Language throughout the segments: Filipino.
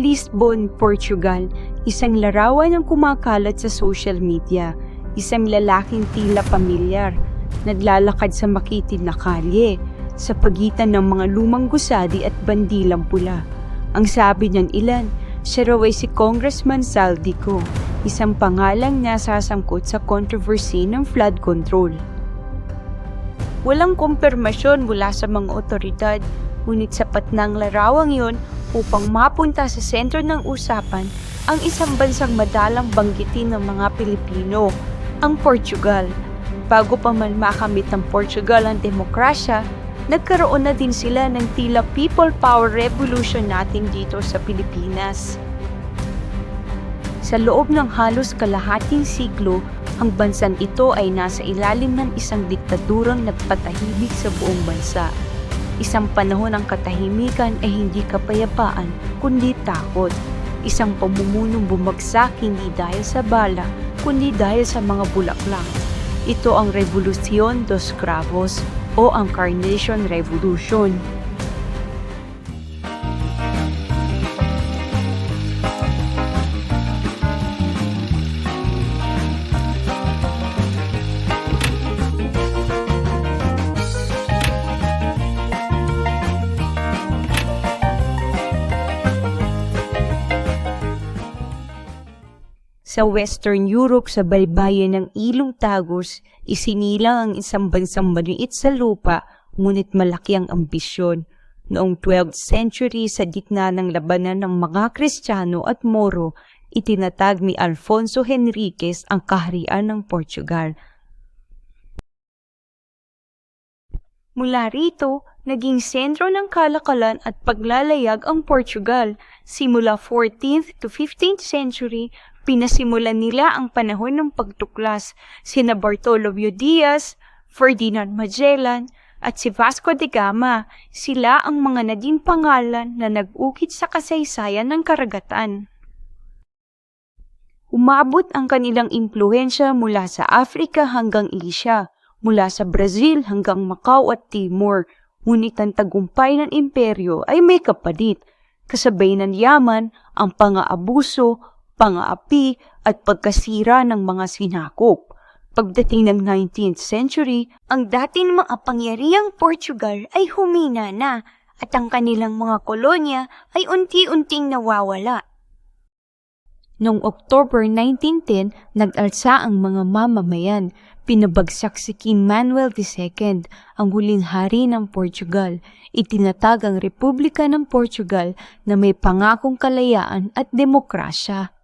Lisbon, Portugal, isang larawan ang kumakalat sa social media. Isang lalaking tila pamilyar, naglalakad sa makitid na kalye, sa pagitan ng mga lumang gusali at bandilang pula. Ang sabi ng ilan, siya raw ay si Congressman Saldico, isang pangalang nasasangkot sa controversy ng flood control. Walang kumpirmasyon mula sa mga otoridad, ngunit sapat na ang larawang yon upang mapunta sa sentro ng usapan ang isang bansang madalang banggitin ng mga Pilipino, ang Portugal. Bago pa man makamit ng Portugal ang demokrasya, nagkaroon na din sila ng tila people power revolution natin dito sa Pilipinas. Sa loob ng halos kalahating siglo, ang bansang ito ay nasa ilalim ng isang diktadurang nagpatahimik sa buong bansa. Isang panahon ng katahimikan ay hindi kapayapaan, kundi takot. Isang pamumunog bumagsak hindi dahil sa bala, kundi dahil sa mga bulaklak. Ito ang Revolusyon dos Cravos o ang Carnation Revolution. Sa Western Europe, sa baybayin ng Ilong Tagus, isinilang ang isang bansang maliit sa lupa, ngunit malaki ang ambisyon. Noong 12th century, sa gitna ng labanan ng mga Kristiyano at Moro, itinatag ni Alfonso Henriquez ang kaharian ng Portugal. Mula rito, naging sentro ng kalakalan at paglalayag ang Portugal. Simula 14th to 15th century, pinasimulan nila ang panahon ng pagtuklas. Sina Bartolomeo Diaz, Ferdinand Magellan, at si Vasco da Gama, sila ang mga naging pangalan na nag-ukit sa kasaysayan ng karagatan. Umabot ang kanilang impluensya mula sa Africa hanggang Asia, mula sa Brazil hanggang Macau at Timor, ngunit ang tagumpay ng imperyo ay may kapalit, kasabay ng yaman, ang pang-aabuso, pang-aapi at pagkasira ng mga sinakop. Pagdating ng 19th century, ang dating makapangyarihang Portugal ay humina na at ang kanilang mga kolonya ay unti-unting nawawala. Noong October 1910, nag-alsa ang mga mamamayan. Pinabagsak si King Manuel II, ang huling hari ng Portugal. Itinatag ang Republika ng Portugal na may pangakong kalayaan at demokrasya.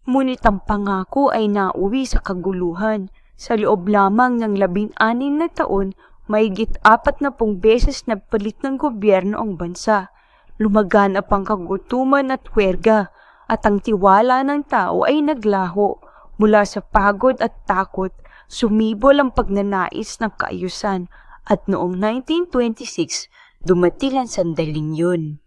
Ngunit ang pangako ay nauwi sa kaguluhan. Sa loob lamang ng 16 na taon, mahigit 40 beses nagpalit ng gobyerno ang bansa. Lumaganap ang kagutuman at huwerga, at ang tiwala ng tao ay naglaho. Mula sa pagod at takot, sumibol ang pagnanais ng kaayusan, at noong 1926, dumating ang sandaling yun.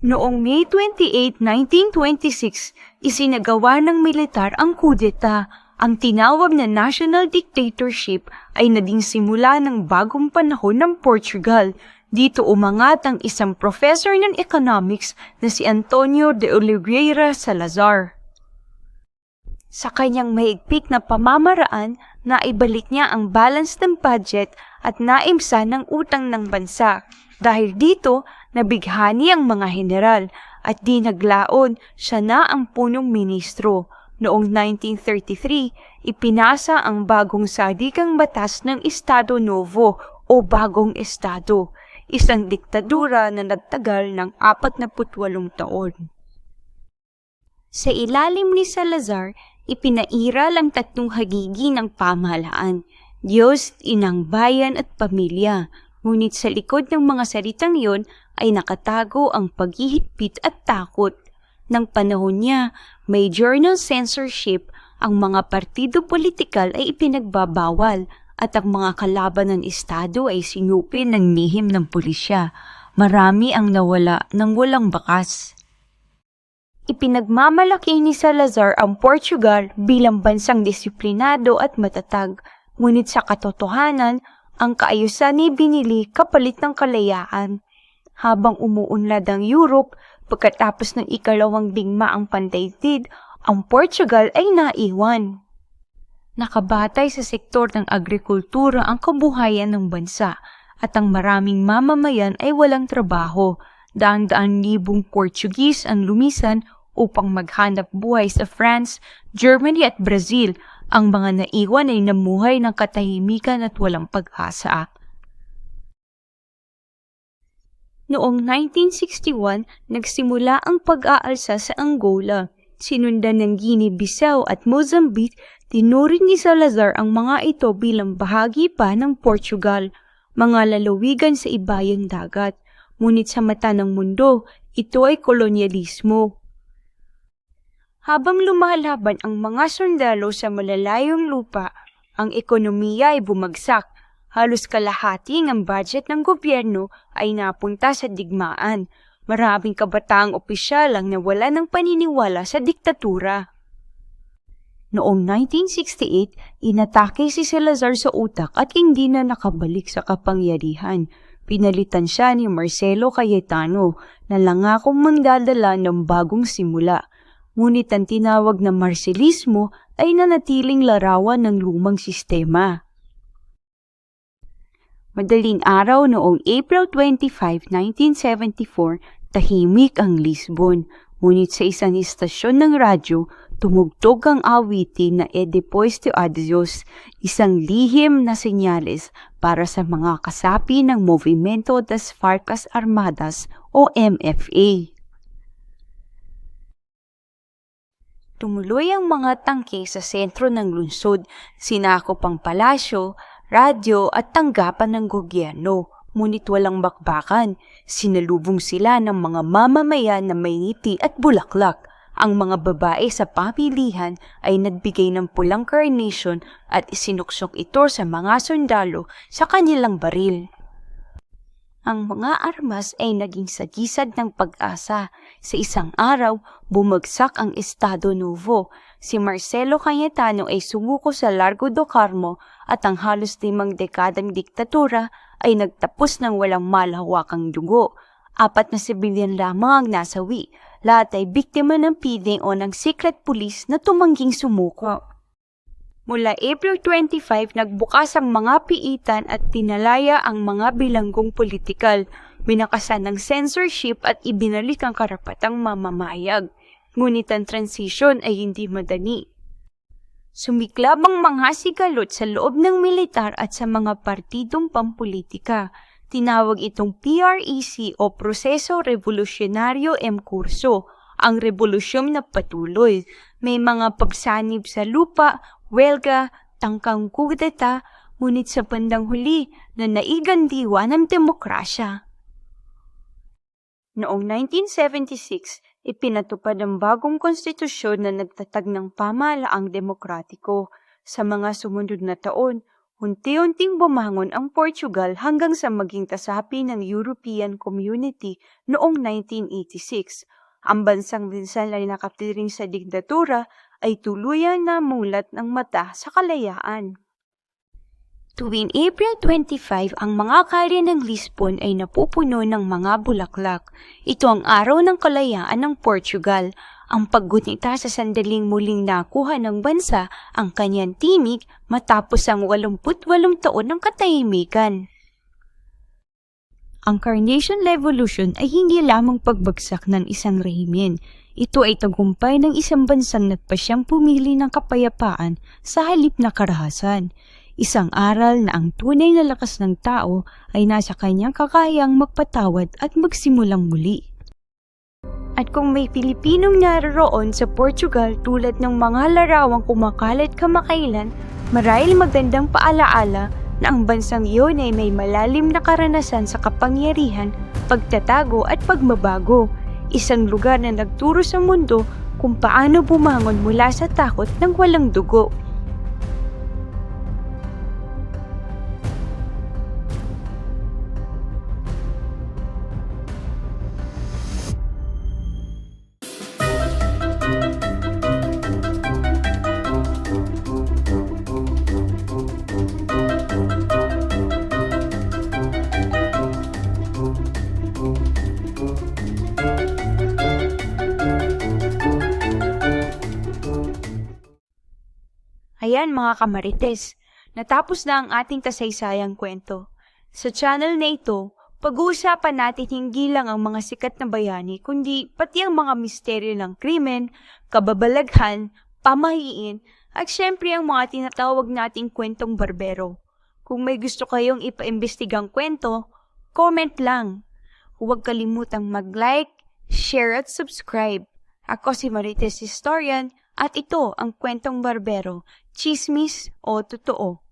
Noong May 28, 1926, isinagawa ng militar ang kudeta. Ang tinawag na national dictatorship ay naging simula ng bagong panahon ng Portugal. Dito umangat ang isang professor ng economics na si Antonio de Oliveira Salazar. Sa kanyang mahigpit na pamamaraan, naibalik niya ang balance ng budget at naimsa ng utang ng bansa. Dahil dito, nabighani ang mga general at di naglaon, siya na ang punong ministro. Noong 1933, ipinasa ang bagong saligang batas ng Estado Novo o Bagong Estado, isang diktadura na nagtagal ng 48 taon. Sa ilalim ni Salazar, ipinairal ang tatlong hagigi ng pamahalaan, Diyos, Inang Bayan at Pamilya. Ngunit sa likod ng mga salitang iyon ay nakatago ang paghihigpit at takot. Nang panahon niya, may journal censorship, ang mga partido politikal ay ipinagbabawal at ang mga kalaban ng Estado ay sinupin ng lihim ng pulisya. Marami ang nawala ng walang bakas. Ipinagmamalaki ni Salazar ang Portugal bilang bansang disiplinado at matatag, ngunit sa katotohanan, ang kaayusan ay binili kapalit ng kalayaan. Habang umuunlad ang Europe, pagkatapos ng ikalawang digmaang pandaigdig, ang Portugal ay naiwan. Nakabatay sa sektor ng agrikultura ang kabuhayan ng bansa at ang maraming mamamayan ay walang trabaho. Daan-daan libong Portuguese ang lumisan upang maghanap buhay sa France, Germany at Brazil. Ang mga naiwan ay namuhay ng katahimikan at walang pag-asa. Noong 1961, nagsimula ang pag-aalsa sa Angola. Sinundan ng Guinea-Bissau at Mozambique, tinuring ni Salazar ang mga ito bilang bahagi pa ng Portugal, mga lalawigan sa ibayang dagat. Ngunit sa mata ng mundo, ito ay kolonyalismo. Habang lumalaban ang mga sundalo sa malalayong lupa, ang ekonomiya ay bumagsak. Halos kalahati ng budget ng gobyerno ay napunta sa digmaan. Maraming kabataang opisyal ang nawala ng paniniwala sa diktatura. Noong 1968, inatake si Salazar sa utak at hindi na nakabalik sa kapangyarihan. Pinalitan siya ni Marcelo Cayetano na langakong magdadala ng bagong simula. Ngunit ang tinawag na Marcelismo ay nanatiling larawan ng lumang sistema. Madaling araw noong April 25, 1974, tahimik ang Lisbon. Ngunit sa isang istasyon ng radyo, tumugtog ang awitin na Depois de Adios, isang lihim na senyales para sa mga kasapi ng Movimento das Farkas Armadas o MFA. Tumuloy ang mga tangke sa sentro ng lungsod, sinakop ang palasyo, radyo at tanggapan ng gobyerno. Ngunit walang bakbakan, sinalubong sila ng mga mamamayan na may ngiti at bulaklak. Ang mga babae sa pamilihan ay nagbigay ng pulang carnation at isinuksok ito sa mga sundalo sa kanilang baril. Ang mga armas ay naging sagisad ng pag-asa. Sa isang araw, bumagsak ang Estado Novo. Si Marcelo Cayetano ay sumuko sa Largo do Carmo at ang halos 5 dekadang diktatura ay nagtapos ng walang malawakang dugo. 4 na sibilyan lamang ang nasawi. Lahat ay biktima ng PIDE o ng secret police na tumangging sumuko. Mula April 25, nagbukas ang mga piitan at tinalaya ang mga bilanggong politikal. Binakasan ng censorship at ibinalik ang karapatang mamamayag. Ngunit ang transition ay hindi madali. Sumiklab ang mga sigalot sa loob ng militar at sa mga partidong pampolitika. Tinawag itong PREC o Proseso Revolusyonaryo en Curso, ang revolusyon na patuloy. May mga pagsanib sa lupa, welga, tangkang kudeta, ngunit sa bandang huli na naigandiwa ng demokrasya. Noong 1976, ipinatupad ang bagong konstitusyon na nagtatag ng pamahalaang demokratiko. Sa mga sumunod na taon, unti-unting bumangon ang Portugal hanggang sa maging kasapi ng European Community noong 1986. Ang bansang minsan ay nakatiring sa diktatura ay tuluyan na mulat ng mata sa kalayaan. Tuwing April 25, ang mga kalye ng Lisbon ay napupuno ng mga bulaklak. Ito ang araw ng kalayaan ng Portugal. Ang paggunita sa sandaling muling nakuha ng bansa ang kanyang timig matapos ang 88 taon ng katahimikan. Ang Carnation Revolution ay hindi lamang pagbagsak ng isang rehimen. Ito ay tagumpay ng isang bansang nagpasyang pumili ng kapayapaan sa halip na karahasan. Isang aral na ang tunay na lakas ng tao ay nasa kanyang kakayang magpatawad at magsimulang muli. At kung may Pilipinong naroon sa Portugal tulad ng mga larawang kumakalat kamakailan, marahil magandang paalaala na ang bansang iyon ay may malalim na karanasan sa kapangyarihan, pagtatago at pagbabago. Isang lugar na nagturo sa mundo kung paano bumangon mula sa takot ng walang dugo. Ayan mga kamarites, natapos na ang ating kasaysayang kwento. Sa channel na ito, pag-uusapan natin hindi lang ang mga sikat na bayani, kundi pati ang mga misteryo ng krimen, kababalaghan, pamahiin, at syempre ang mga tinatawag nating kwentong barbero. Kung may gusto kayong ipaimbestigang kwento, comment lang. Huwag kalimutang mag-like, share at subscribe. Ako si Marites Historian at ito ang Kwentong Barbero, Chismis o Totoo.